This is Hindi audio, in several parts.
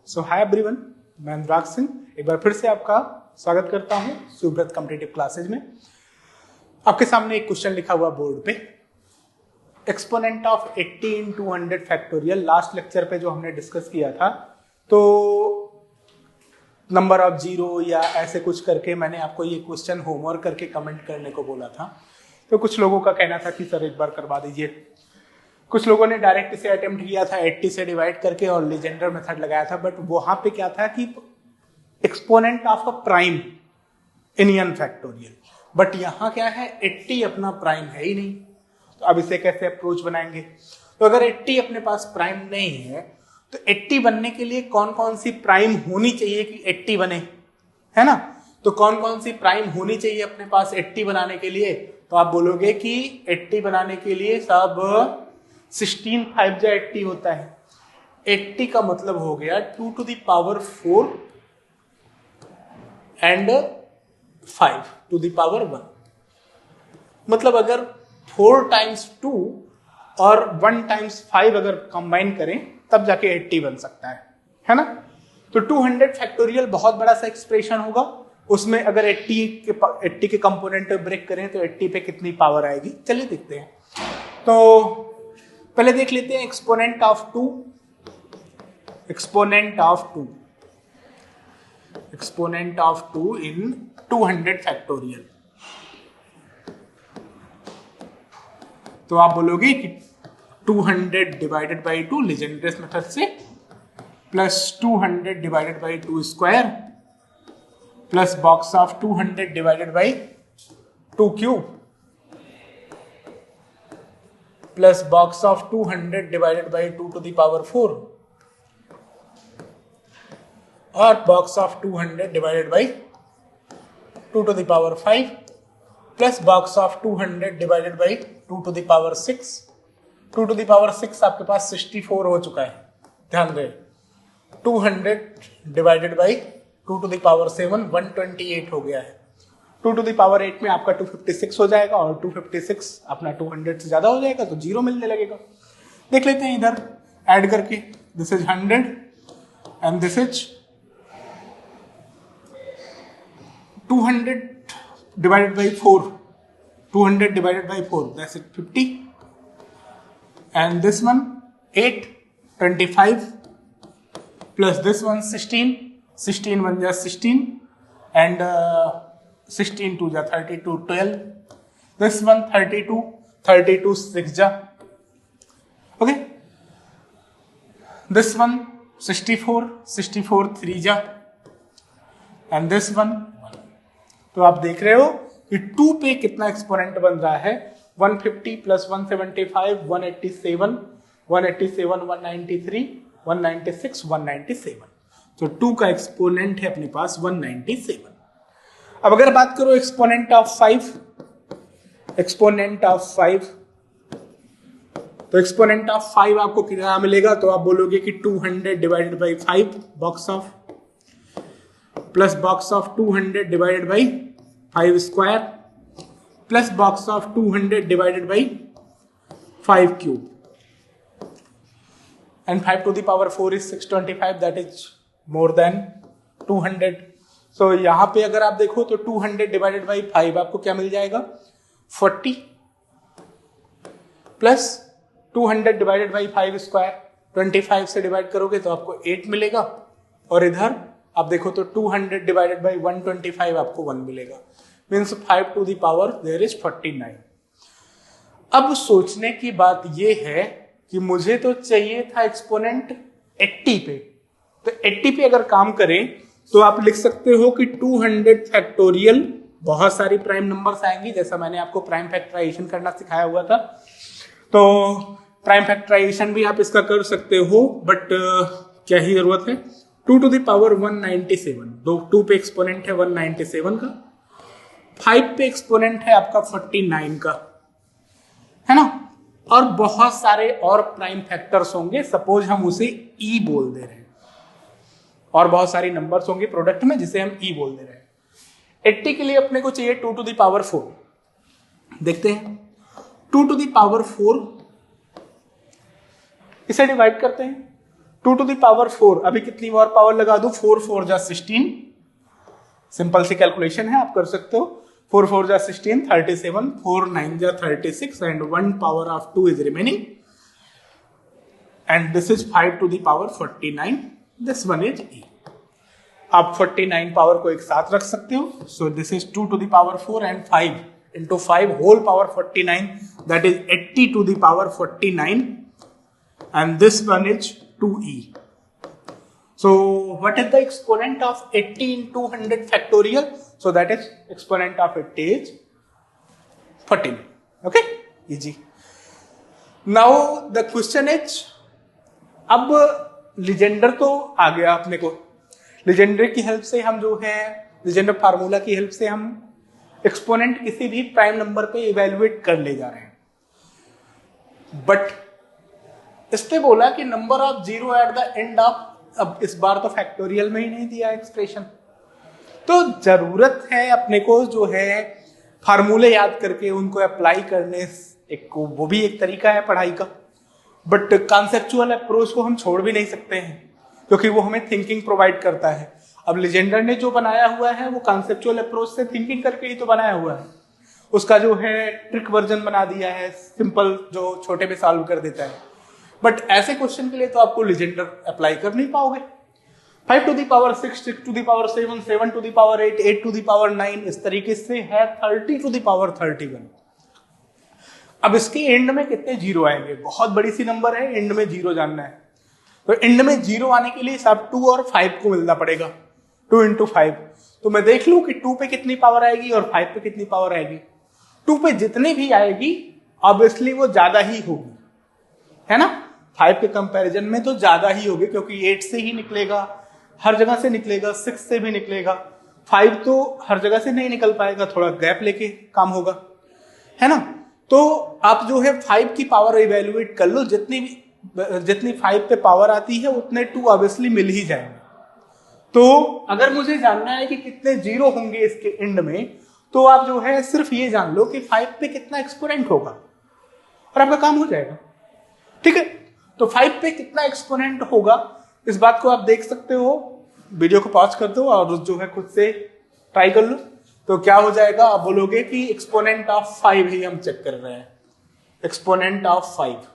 सो हाय एवरीवन, मैं अनुराग सिंह एक बार फिर से आपका स्वागत करता हूं सुब्रत कॉम्पिटिटिव क्लासेज में। आपके सामने एक क्वेश्चन लिखा हुआ बोर्ड पे, exponent of 80 in 200 factorial. Last lecture पे जो हमने डिस्कस किया था, तो नंबर ऑफ जीरो या ऐसे कुछ करके मैंने आपको ये क्वेश्चन होमवर्क करके कमेंट करने को बोला था। तो कुछ लोगों का कहना था कि सर एक बार करवा दीजिए। कुछ लोगों ने डायरेक्ट इसे अटेम्प्ट किया था 80 से डिवाइड करके और लीजेंडर मेथड लगाया था, बट वहां पे क्या था कि exponent of a prime in an factorial, but यहां क्या है 80 अपना प्राइम है ही नहीं। तो अब इसे कैसे अप्रोच बनाएंगे? तो अगर 80 अपने पास प्राइम नहीं है तो 80 बनने के लिए कौन कौन सी प्राइम होनी चाहिए कि 80 बने, है ना? तो कौन कौन सी प्राइम होनी चाहिए अपने पास 80 बनाने के लिए? तो आप बोलोगे कि 80 बनाने के लिए सब 16 5 जा 80 होता है। 80 का मतलब हो गया 2 to the power 4 and 5 to the power 1। मतलब अगर 4 times 2 और 1 times 5 अगर कंबाइन करें तब जाके 80 बन सकता है ना? तो 200 फैक्टोरियल बहुत बड़ा सा एक्सप्रेशन होगा। उसमें अगर 80 के कंपोनेंट ब्रेक करें तो 80 पे कितनी पावर आएगी, चलिए देखते हैं। तो पहले देख लेते हैं एक्सपोनेंट ऑफ 2 इन 200 फैक्टोरियल। तो आप बोलोगे कि 200 डिवाइडेड बाई 2 लीजेंड्रेस मेथड से, plus 200 divided by 2 square, plus box of 200 divided by 2 cube, plus box of 200 divided by 2 to the power 4 और box of 200 divided by 2 to the power 5 plus box of 200 divided by 2 to the power 6। 2 to the power 6 आपके पास 64 हो चुका है, ध्यान दें। 200 divided by 2 to the power 7 128 हो गया है। 2 to the power 8 में आपका 256 हो जाएगा और 256 अपना 200 से ज्यादा हो जाएगा तो 0 मिलने लगेगा। देख लेते हैं इधर ऐड करके, this is 100 and this is 200 divided by 4, 200 divided by 4 that's it 50 and this one 8 25 plus this one 16 1 जा 16 एंड 16 2 जा 32 12, this one 32 6 जा, okay, this one 64 3 जा and this one। तो आप देख रहे हो कि 2 पे कितना एक्सपोनेंट बन रहा है, 150 प्लस 175 187 193 196 197। तो 2 का एक्सपोनेंट है अपने पास 197। अब अगर बात करो एक्सपोनेंट ऑफ 5, तो एक्सपोनेंट ऑफ 5 आपको कितना मिलेगा? तो आप बोलोगे कि 200 divided by 5 box of, plus box of 200 divided by 5 square, plus box of 200 divided by 5 cube and 5 to the power 4 is 625, that is more than 200। सो यहां पे अगर आप देखो तो 200 डिवाइडेड बाई 5 आपको क्या मिल जाएगा 40, प्लस 200 डिवाइडेड बाई 5 स्क्वायर 25 से डिवाइड करोगे तो आपको 8 मिलेगा, और इधर आप देखो तो 200 डिवाइडेड बाई 125 आपको 1 मिलेगा, means 5 to the power there is 49। अब सोचने की बात यह है कि मुझे तो चाहिए था एक्सपोनेंट 80 पे, तो 80 पे अगर काम करें तो आप लिख सकते हो कि 200 फैक्टोरियल, बहुत सारी प्राइम नंबर्स आएंगी, जैसा मैंने आपको प्राइम फैक्टराइजेशन करना सिखाया हुआ था। तो प्राइम फैक्टराइजेशन भी आप इसका कर सकते हो, बट क्या ही जरूरत है। 2 to the power 197, 2 पे एक्सपोनेंट है 197 का, 5 पे एक्सपोनेंट है आपका 49 का, है ना? और बहुत सारे और प्राइम फैक्टर्स होंगे, सपोज हम उसे ई बोल दे रहे हैं, और बहुत सारी नंबर्स होंगे प्रोडक्ट में जिसे हम ई बोल दे रहे हैं। 80 के लिए अपने को चाहिए 2 to the power 4। देखते हैं 2 to the power 4, इसे डिवाइड करते हैं। 2 to the power 4, अभी कितनी और पावर लगा दूं, 4 4 जा 16, सिंपल सी कैलकुलेशन है, आप कर सकते हो। 4 4 जा 16, 37, 4 9 जा 36 and 1 power of 2 is remaining and this is 5 to the power 49, this one is E। आप 49 पावर को एक साथ रख सकते हो, so this is 2 to the power 4 and 5 into 5 whole power 49, that is 80 to the power 49, and this one is 2E. So what is the exponent of 80 into 100 factorial? So that is exponent of 80 is 49. Okay, easy. Now the question is, अब लीजेंडर तो आ गया अपने को, लीजेंडर की हेल्प से हम जो है, लीजेंडर फार्मूला की हेल्प से हम एक्सपोनेंट किसी भी प्राइम नंबर पे इवेल्युएट कर ले जा रहे हैं। बट इसने बोला कि number of zero at the end of, अब इस बार तो फैक्टोरियल में ही नहीं दिया एक्सप्रेशन, तो जरूरत है अपने को जो है फार्मूले याद करके उनको अप्लाई करने, एक वो भी एक तरीका है पढ़ाई का। बट कॉन्सेप्चुअल अप्रोच को हम छोड़ भी नहीं सकते हैं क्योंकि वो हमें थिंकिंग प्रोवाइड करता है। अब लीजेंडर ने जो बनाया हुआ है वो कॉन्सेप्चुअल अप्रोच से थिंकिंग करके ही तो बनाया हुआ है, उसका जो है ट्रिक वर्जन बना दिया है, सिंपल जो छोटे में सॉल्व कर देता है। बट ऐसे क्वेश्चन के लिए तो आपको लीजेंडर अप्लाई कर नहीं पाओगे। 5 to the power 6, 6 to the power 7, 7 to the power 8, 8 to the power 9, इस तरीके से है 30 to the power 31। अब इसके एंड में कितने जीरो आएंगे, बहुत बड़ी सी नंबर है, एंड में जीरो जानना है। तो एंड में जीरो आने के लिए सब 2 और 5 को मिलना पड़ेगा, 2 into 5। तो मैं देख लूं कि 2 पे कितनी पावर आएगी और 5 पे कितनी पावर आएगी। 2 पे जितनी भी आएगी ऑब्वियसली वो ज्यादा ही होगी, है ना, 5 के कंपैरिजन में तो ज्यादा ही होगी क्योंकि 8 से ही निकलेगा, हर जगह से निकलेगा, 6 से भी निकलेगा, 5 तो हर जगह से नहीं निकल पाएगा, थोड़ा गैप लेके काम होगा, है ना। तो आप जो है 5 की पावर इवेल्युएट कर लो, जितनी 5 पे पावर आती है उतने 2 ऑब्वियसली मिल ही जाएंगे। तो अगर मुझे जानना है कि कितने जीरो होंगे इसके एंड में, तो आप जो है सिर्फ ये जान लो कि 5 पे कितना एक्सपोनेंट होगा और आपका काम हो जाएगा, ठीक है। तो 5 पे कितना एक्सपोनेंट होगा इस बात को आप देख सकते हो, वीडियो को पॉज कर दो और जो है खुद से ट्राई कर लो। तो क्या हो जाएगा, आप बोलोगे कि एक्सपोनेंट ऑफ 5 ही हम चेक कर रहे हैं, एक्सपोनेंट ऑफ 5।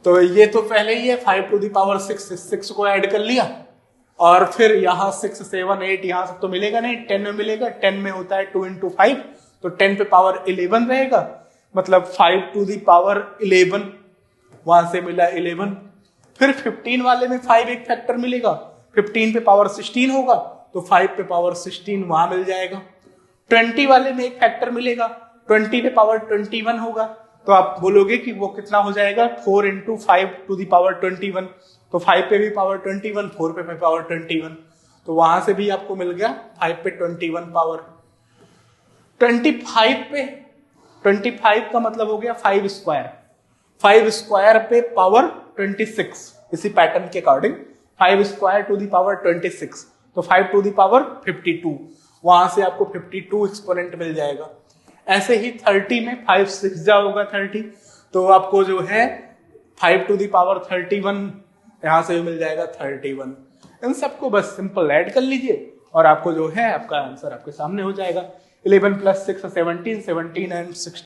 तो ये तो पहले ही है, 5 to the power 6, 6 को ऐड कर लिया और फिर यहाँ 6 7 8 यहाँ सब तो मिलेगा नहीं, 10 में मिलेगा, 10 में होता है 2 into 5, तो 10 पे पावर 11 रहेगा, मतलब 5 to the power 11, वहां से मिला 11। फिर 15 वाले में 5 एक फैक्टर मिलेगा, 15 पे पावर 16 होगा तो 5 पे पावर 16 वहां मिल जाएगा। 20 वाले में एक फैक्टर मिलेगा, 20 पे पावर 21 होगा, तो आप बोलोगे कि वो कितना हो जाएगा, 4 into 5 to the power 21, तो 5 पे भी पावर 21, 4 पे पावर 21, तो वहां से भी आपको मिल गया 5 पे 21 पावर। 25 पे 25 का मतलब हो गया 5 स्क्वायर, 5 स्क्वायर पे पावर 26, इसी पैटर्न के according 5 square to the power 26, तो 5 to the power 52, वहां से आपको 52 एक्सपोनेंट मिल जाएगा। ऐसे ही 30 में 5 6 जा होगा 30, तो आपको जो है 5 to the power 31 यहां से भी मिल जाएगा 31। इन सबको बस सिंपल ऐड कर लीजिए और आपको जो है आपका आंसर आपके सामने हो जाएगा। 11 + 6 17, 17 and 16